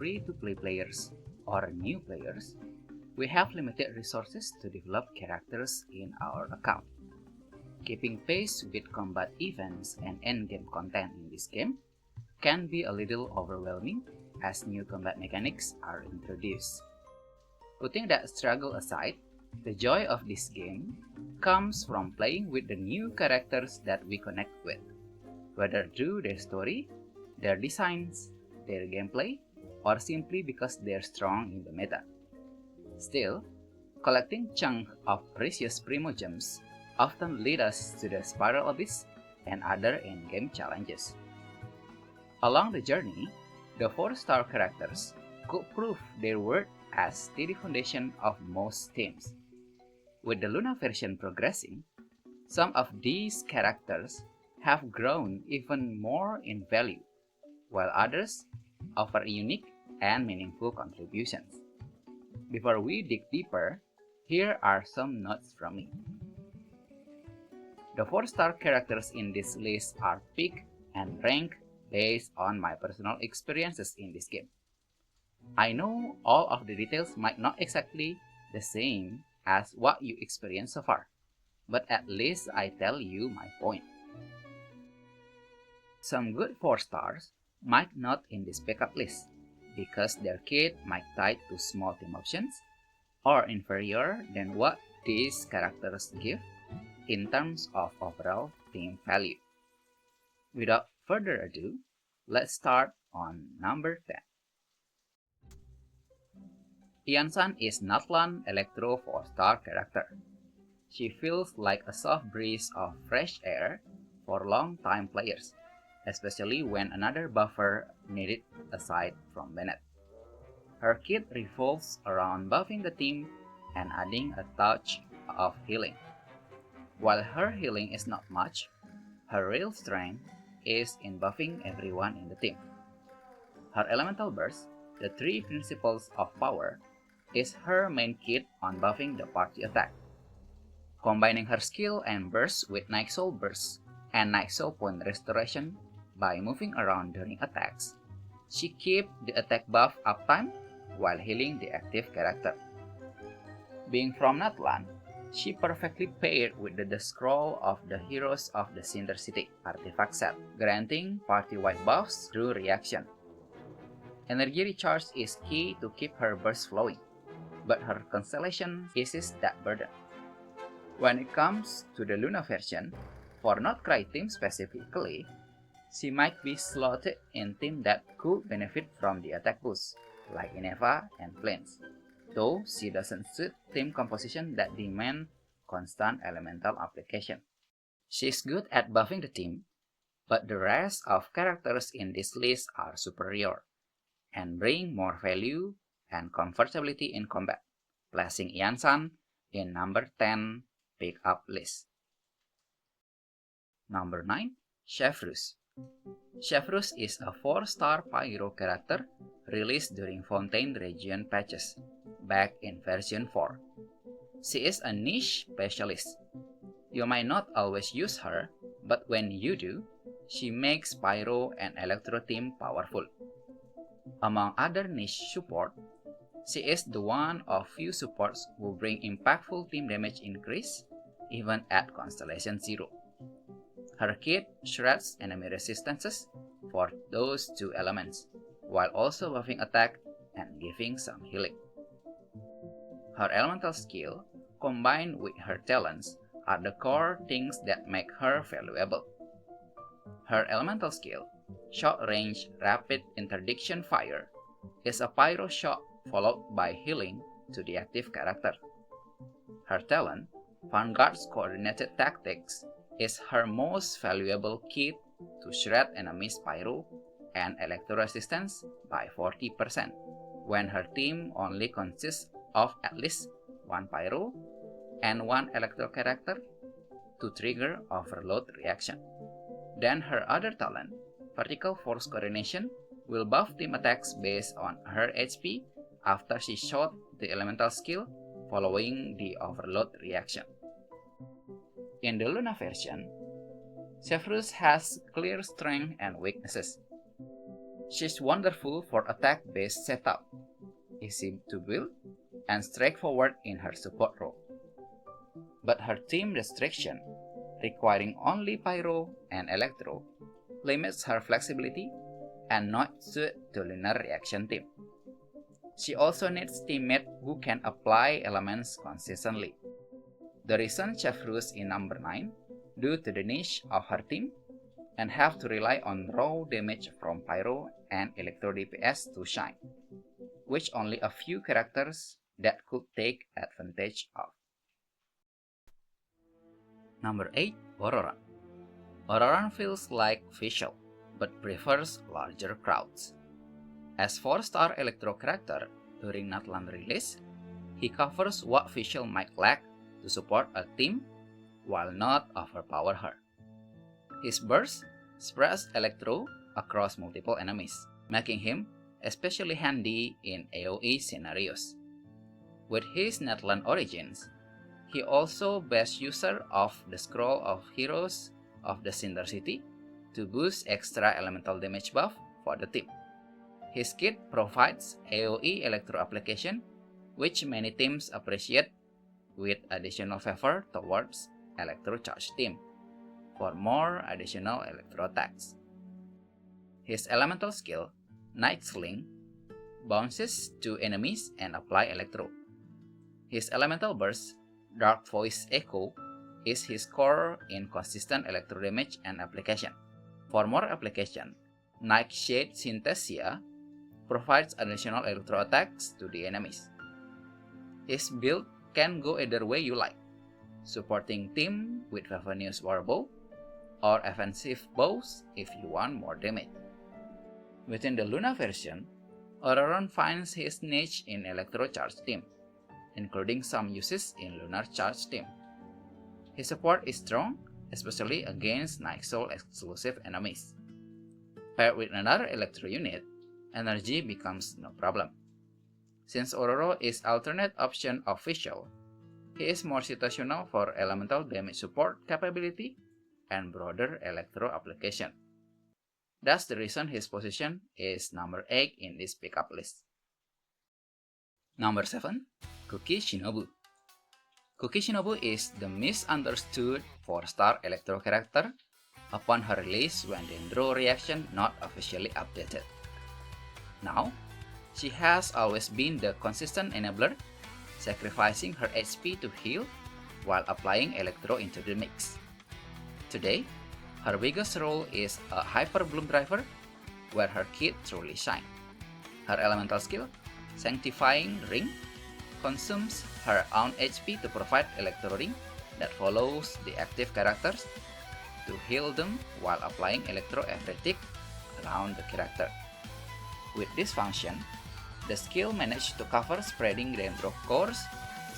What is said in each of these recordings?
free-to-play players or new players, we have limited resources to develop characters in our account. Keeping pace with combat events and endgame content in this game can be a little overwhelming as new combat mechanics are introduced. Putting that struggle aside, the joy of this game comes from playing with the new characters that we connect with, whether through their story, their designs, their gameplay, or simply because they're strong in the meta. Still, collecting chunks of precious Primo gems often lead us to the Spiral Abyss and other in-game challenges. Along the journey, the 4-star characters could prove their worth as steady foundation of most teams. With the Luna version progressing, some of these characters have grown even more in value, while others offer unique and meaningful contributions. Before we dig deeper, here are some notes from me. The 4-star characters in this list are picked and ranked based on my personal experiences in this game. I know all of the details might not exactly the same as what you experienced so far, but at least I tell you my point. Some good 4 stars might not in this backup list because their kit might tie to small team options or inferior than what these characters give in terms of overall team value. Without further ado, let's start on number 10. Iansan is Natlan Electro 4-star character. She feels like a soft breeze of fresh air for long-time players, especially when another buffer needed aside from Bennett. Her kit revolves around buffing the team and adding a touch of healing. While her healing is not much, her real strength is in buffing everyone in the team. Her elemental burst, the 3 principles of power, is her main kit on buffing the party attack. Combining her skill and burst with Night Soul burst and Night Soul point restoration by moving around during attacks, she keeps the attack buff uptime while healing the active character. Being from Natlan, she perfectly paired with the scroll of the Heroes of the Cinder City artifact set, granting party-wide buffs through reaction. Energy recharge is key to keep her burst flowing, but her constellation eases that burden. When it comes to the Luna version, for Not Cry team specifically, she might be slotted in teams that could benefit from the attack boost, like Ineva and Plains, though she doesn't suit team composition that demand constant elemental application. She's good at buffing the team, but the rest of characters in this list are superior and bring more value and comfortability in combat, placing Iansan in number 10 pickup list. Number 9. Chevreuse. Chevreuse is a 4-star Pyro character released during Fontaine region patches, back in version 4. She is a niche specialist. You might not always use her, but when you do, she makes Pyro and Electro team powerful. Among other niche support, she is the one of few supports who bring impactful team damage increase even at Constellation 0. Her kit shreds enemy resistances for those 2 elements, while also buffing attack and giving some healing. Her elemental skill, combined with her talents, are the core things that make her valuable. Her elemental skill, short-range rapid interdiction fire, is a pyro shot followed by healing to the active character. Her talent, Vanguard's coordinated tactics, is her most valuable kit to shred enemies pyro and electro resistance by 40% when her team only consists of at least 1 pyro and 1 electro character to trigger overload reaction. Then her other talent, Vertical Force Coordination, will buff team attacks based on her HP after she shot the elemental skill following the overload reaction. In the Luna version, Chevreuse has clear strengths and weaknesses. She's wonderful for attack-based setup, easy to build, and straightforward in her support role. But her team restriction, requiring only Pyro and Electro, limits her flexibility and not suited to Lunar Reaction team. She also needs teammates who can apply elements consistently. The reason Chevreuse in number 9, due to the niche of her team, and have to rely on raw damage from Pyro and Electro DPS to shine, which only a few characters that could take advantage of. Number 8. Ororon. Ororon feels like Fischl, but prefers larger crowds. As 4-star Electro character during Natlan release, he covers what Fischl might lack to support a team while not overpower her. His burst spreads Electro across multiple enemies, making him especially handy in AoE scenarios. With his Natlan origins, he also best user of the Scroll of Heroes of the Cinder City to boost extra elemental damage buff for the team. His kit provides AoE Electro application, which many teams appreciate, with additional favor towards Electro Charge team for more additional Electro attacks. His elemental skill, Night Sling, bounces to enemies and apply Electro. His elemental burst, Dark Voice Echo, is his core in consistent Electro damage and application. For more application, Nightshade Synthesia provides additional Electro attacks to the enemies. His build can go either way you like, supporting team with Ravenous Warbow, or offensive bows if you want more damage. Within the Luna version, Ororon finds his niche in Electro Charge team, including some uses in Lunar Charge team. His support is strong, especially against Night Soul exclusive enemies. Paired with another Electro unit, energy becomes no problem. Since Ororon is alternate option of Fischl, he is more situational for elemental damage support capability and broader Electro application. That's the reason his position is number 8 in this pickup list. Number 7. Kuki Shinobu. Kuki Shinobu is the misunderstood 4-star Electro character upon her release when Dendro reaction not officially updated. Now, she has always been the consistent enabler, sacrificing her HP to heal while applying Electro into the mix. Today, her biggest role is a Hyper Bloom driver, where her kit truly shines. Her elemental skill, Sanctifying Ring, consumes her own HP to provide Electro Ring that follows the active characters to heal them while applying Electro every tick around the character. With this function, the skill managed to cover spreading Dendro cores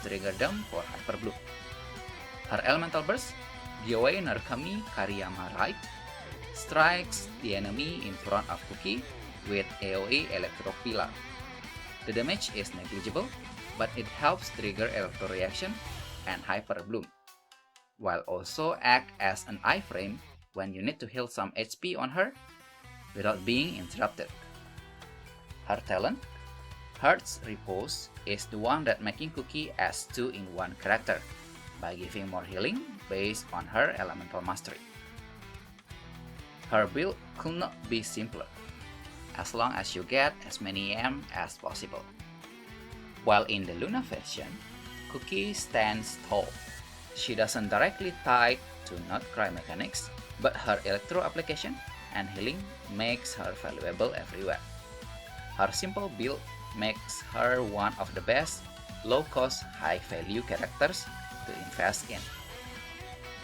to trigger them for Hyper Bloom. Her elemental burst, Gyoe Narukami Kariyama Right, strikes the enemy in front of Kuki with AoE Electro Pillar. The damage is negligible, but it helps trigger Electro Reaction and Hyper Bloom, while also act as an iframe when you need to heal some HP on her without being interrupted. Her talent, Heart's Repose, is the one that making Kuki as 2-in-1 character by giving more healing based on her elemental mastery. Her build could not be simpler, as long as you get as many EM as possible. While in the Luna version, Kuki stands tall. She doesn't directly tie to Notcry mechanics, but her Electro application and healing makes her valuable everywhere. Her simple build makes her one of the best low-cost, high-value characters to invest in.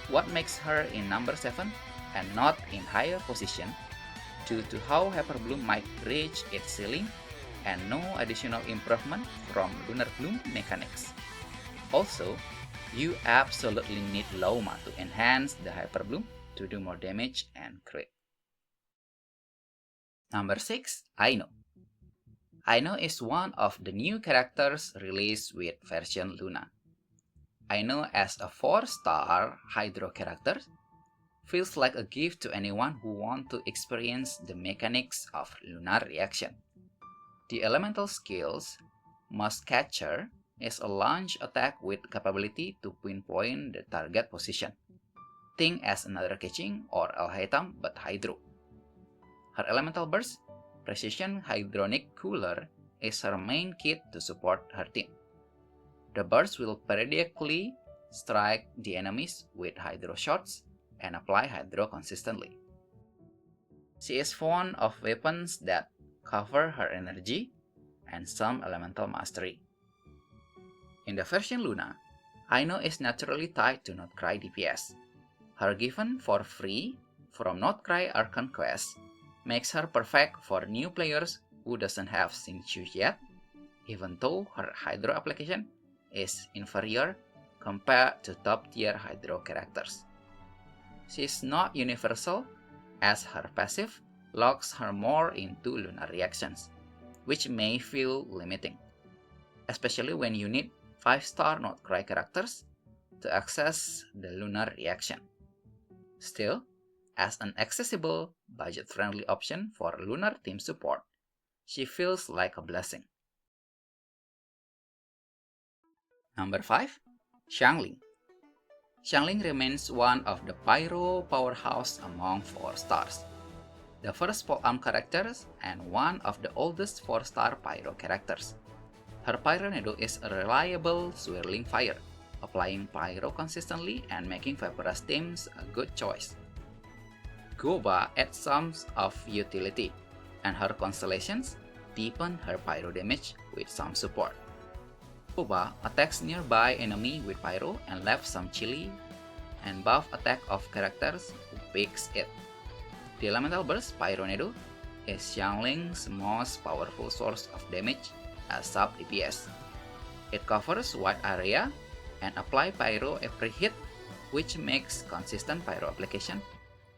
What makes her in number 7 and not in higher position due to how Hyper Bloom might reach its ceiling and no additional improvement from Lunar Bloom mechanics. Also, you absolutely need Lauma to enhance the Hyper Bloom to do more damage and crit. Number 6. Aino. Aino is one of the new characters released with version Luna. Aino as a 4-star Hydro character feels like a gift to anyone who wants to experience the mechanics of lunar reaction. The elemental skills Must Catcher is a launch attack with capability to pinpoint the target position. Think as another catching or Alhaitham but Hydro. Her elemental burst, Precision Hydronic Cooler, is her main kit to support her team. The burst will periodically strike the enemies with Hydro shots and apply Hydro consistently. She is fond of weapons that cover her energy and some elemental mastery. In the version Luna, Aino is naturally tied to Notcry DPS. Her given for free from Notcry Archon Quest makes her perfect for new players who doesn't have Xingqiu yet, even though her Hydro application is inferior compared to top-tier Hydro characters. She is not universal, as her passive locks her more into lunar reactions, which may feel limiting, especially when you need 5-star Notcry characters to access the lunar reaction. Still, as an accessible, budget-friendly option for lunar team support, she feels like a blessing. Number 5. Xiangling. Xiangling remains one of the pyro powerhouse among 4 stars. The first polearm characters and one of the oldest 4-star pyro characters. Her pyro needle is a reliable swirling fire, applying pyro consistently and making Vaporous teams a good choice. Goba adds some of utility, and her constellations deepen her pyro damage with some support. Goba attacks nearby enemy with pyro and left some chili and buff attack of characters who picks it. The elemental burst Pyro Needle is Xiangling's most powerful source of damage as sub DPS. It covers wide area and apply pyro every hit, which makes consistent pyro application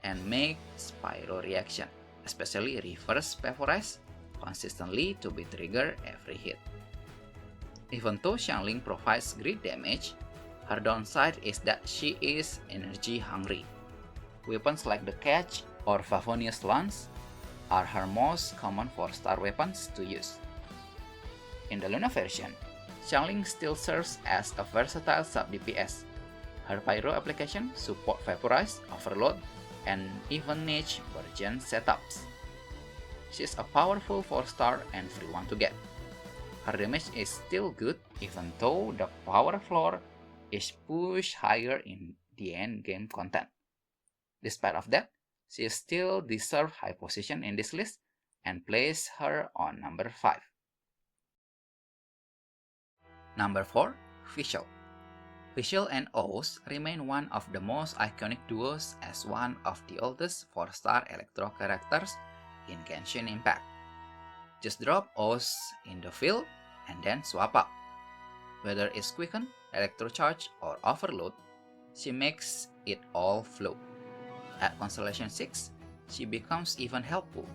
and makes pyro reaction, especially reverse vaporize, consistently to be triggered every hit. Even though Xiangling provides great damage, her downside is that she is energy hungry. Weapons like the Catch or Favonius Lance are her most common 4-star weapons to use. In the Luna version, Xiangling still serves as a versatile sub-DPS. Her pyro application support Vaporize, Overload, and even niche version setups. She is a powerful 4-star and free one to get. Her damage is still good even though the power floor is pushed higher in the end game content. Despite of that, she still deserves high position in this list and place her on number 5. Number 4. Fischl. Fischl and Oz remain one of the most iconic duos as one of the oldest 4-star Electro characters in Genshin Impact. Just drop Oz in the field and then swap up. Whether it's Quicken, Electro Charge, or Overload, she makes it all flow. At Constellation 6, she becomes even helpful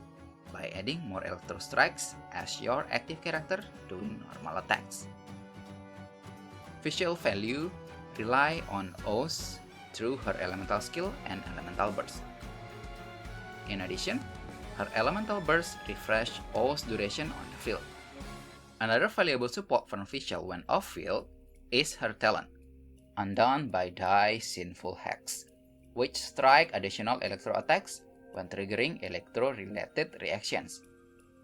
by adding more Electro Strikes as your active character doing normal attacks. Fischl value rely on Oz through her elemental skill and elemental burst. In addition, her elemental burst refresh Oz duration on the field. Another valuable support from Fischl when off-field is her talent, Undone by Die Sinful Hex, which strike additional electro attacks when triggering electro-related reactions,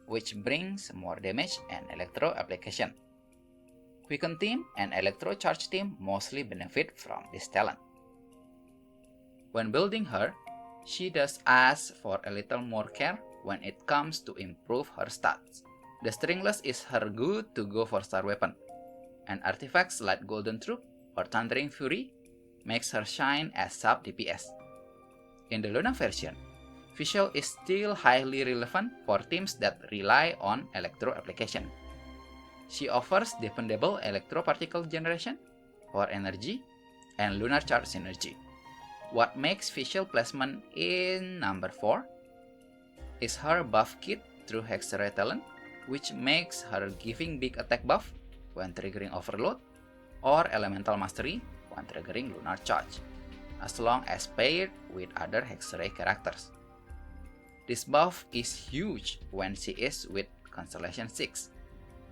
which brings more damage and electro application. Quicken team and Electro Charge team mostly benefit from this talent. When building her, she does ask for a little more care when it comes to improve her stats. The Stringless is her good to go 4-star weapon, and artifacts like Golden Troop or Thundering Fury makes her shine as sub DPS. In the Luna version, Fischl is still highly relevant for teams that rely on electro application. She offers dependable electro particle generation, power energy, and lunar charge synergy. What makes Fischl placement in number 4 is her buff kit through Hexerite talent, which makes her giving big attack buff when triggering Overload, or Elemental Mastery when triggering Lunar Charge. as long as paired with other Hexray characters. This buff is huge when she is with Constellation 6,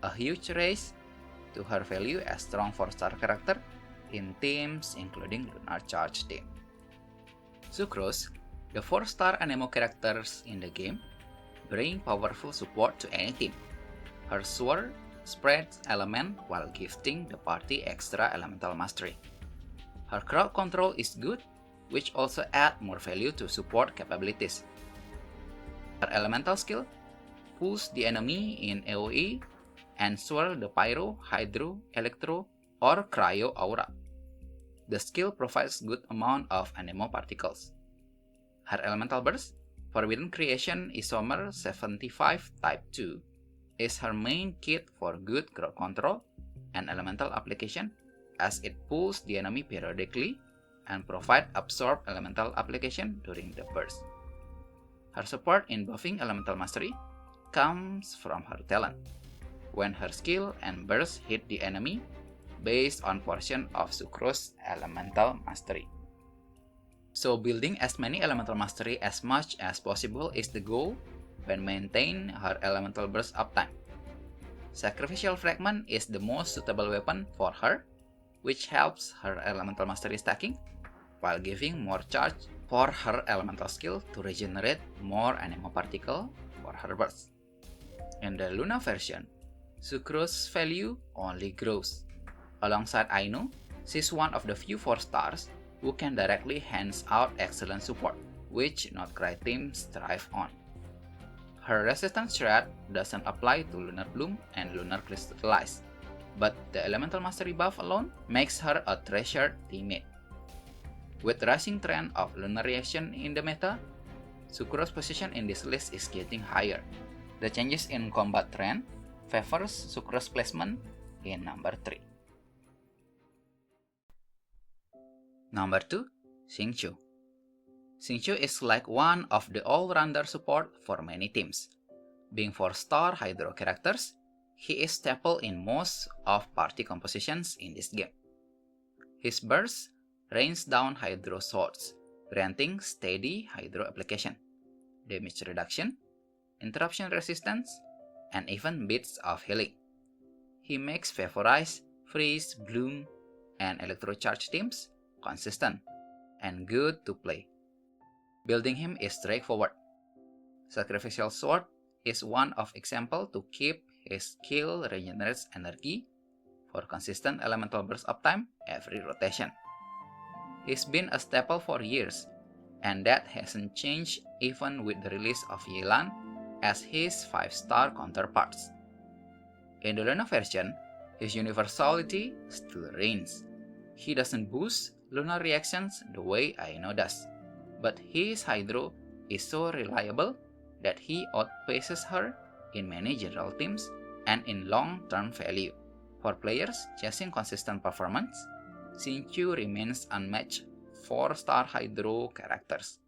a huge raise to her value as strong 4-star character in teams including Lunar Charge team. Sucrose, the 4-star Anemo characters in the game, bring powerful support to any team. Her sword spreads element while gifting the party extra elemental mastery. Her crowd control is good, which also adds more value to support capabilities. Her elemental skill pulls the enemy in AoE and swirl the Pyro, Hydro, Electro, or Cryo aura. The skill provides good amount of Anemo particles. Her elemental burst, Forbidden Creation Isomer 75 Type 2, is her main kit for good crowd control and elemental application, as it pulls the enemy periodically and provides absorb elemental application during the burst. Her support in buffing elemental mastery comes from her talent, when her skill and burst hit the enemy based on portion of Sucrose elemental mastery. So building as many elemental mastery as much as possible is the goal when maintain her elemental burst uptime. Sacrificial Fragment is the most suitable weapon for her, which helps her elemental mastery stacking, while giving more charge for her elemental skill to regenerate more Anemo particle for her burst. In the Luna version, Sucrose's value only grows. Alongside Aino, she's one of the few 4-stars who can directly hands out excellent support, which not Cry teams thrive on. Her resistance shred doesn't apply to Lunar Bloom and Lunar Crystallize, but the elemental mastery buff alone makes her a treasured teammate. With the rising trend of Lunar reaction in the meta, Sucrose's position in this list is getting higher. The changes in combat trend favors Sucrose's placement in number 3. Number 2, Xingqiu. Xingqiu is like one of the all-rounder support for many teams. Being 4-star Hydro characters, he is staple in most of party compositions in this game. His burst rains down Hydro swords, granting steady Hydro application, damage reduction, interruption resistance, and even bits of healing. He makes Vaporize, Freeze, Bloom, and Electro Charge teams consistent and good to play. Building him is straightforward. Sacrificial Sword is one of example to keep his skill regenerates energy for consistent elemental burst uptime every rotation. He's been a staple for years, and that hasn't changed even with the release of Yelan as his 5-star counterparts. In the Luna version, his universality still reigns. He doesn't boost Lunar reactions the way Aino does, but his Hydro is so reliable that he outpaces her in many general teams and in long-term value. For players chasing consistent performance, Xingqiu remains unmatched 4-star Hydro characters.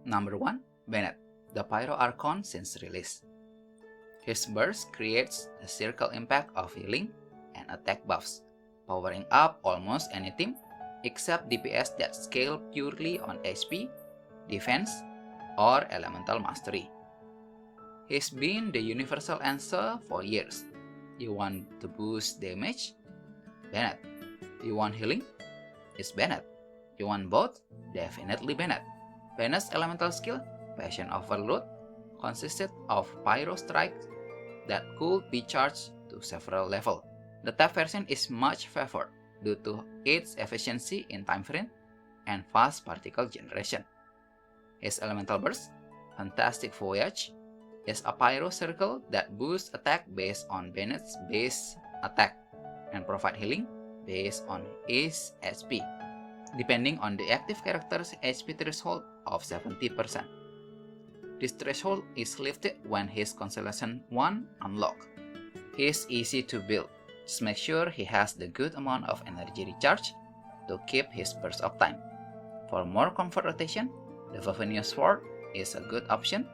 Number 1, Bennett, the Pyro Archon since release. His burst creates a circle impact of healing and attack buffs, powering up almost any team except DPS that scale purely on HP, defense, or elemental mastery. He's been the universal answer for years. You want to boost damage? Bennett. You want healing? It's Bennett. You want both? Definitely Bennett. Bennett's elemental skill, Passion Overload, consisted of Pyro Strikes that could be charged to several levels. The tab version is much favored due to its efficiency in time frame and fast particle generation. His elemental burst, Fantastic Voyage, is a pyro circle that boosts attack based on Bennett's base attack and provide healing based on his HP, depending on the active character's HP threshold of 70%. This threshold is lifted when his Constellation 1 unlock. He is easy to build. Just make sure he has the good amount of energy recharge to keep his burst uptime. For more comfort rotation, the Vavenia Sword is a good option,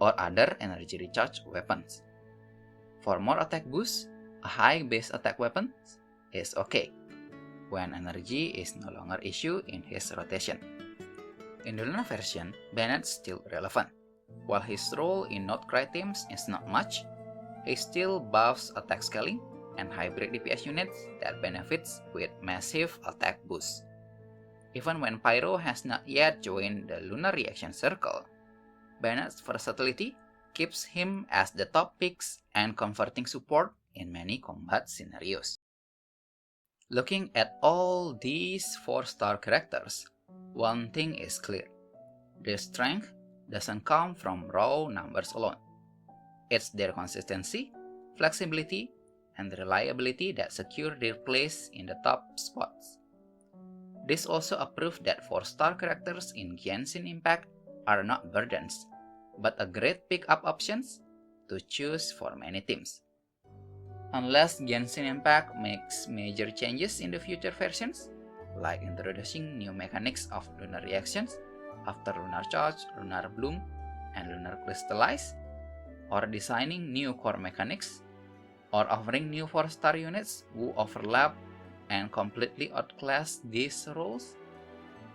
or other energy recharge weapons. For more attack boost, a high base attack weapon is okay. when energy is no longer issue in his rotation. In the Luna version, Bennett's still relevant. While his role in Note Cry teams is not much, he still buffs attack scaling and hybrid DPS units that benefits with massive attack boosts. Even when Pyro has not yet joined the Luna reaction circle, Bennett's versatility keeps him as the top picks and comforting support in many combat scenarios. Looking at all these 4-star characters, one thing is clear. Their strength doesn't come from raw numbers alone. It's their consistency, flexibility, and reliability that secure their place in the top spots. This also a proof that 4-star characters in Genshin Impact are not burdens, but a great pick-up options to choose for many teams. Unless Genshin Impact makes major changes in the future versions, like introducing new mechanics of lunar reactions after Lunar Charge, Lunar Bloom, and Lunar Crystallize, or designing new core mechanics, or offering new 4-star units who overlap and completely outclass these roles,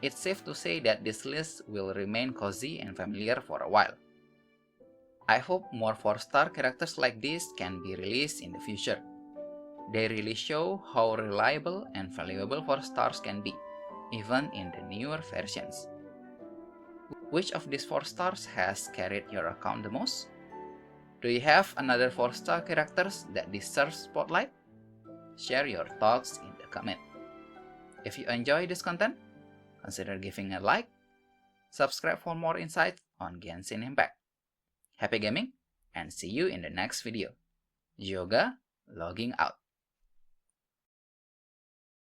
it's safe to say that this list will remain cozy and familiar for a while. I hope more 4-star characters like this can be released in the future. They really show how reliable and valuable 4 stars can be, even in the newer versions. Which of these 4 stars has carried your account the most? Do you have another 4-star characters that deserve spotlight? Share your thoughts in the comment. If you enjoy this content, consider giving a like, subscribe for more insights on Genshin Impact. Happy gaming, and see you in the next video. JOGA logging out.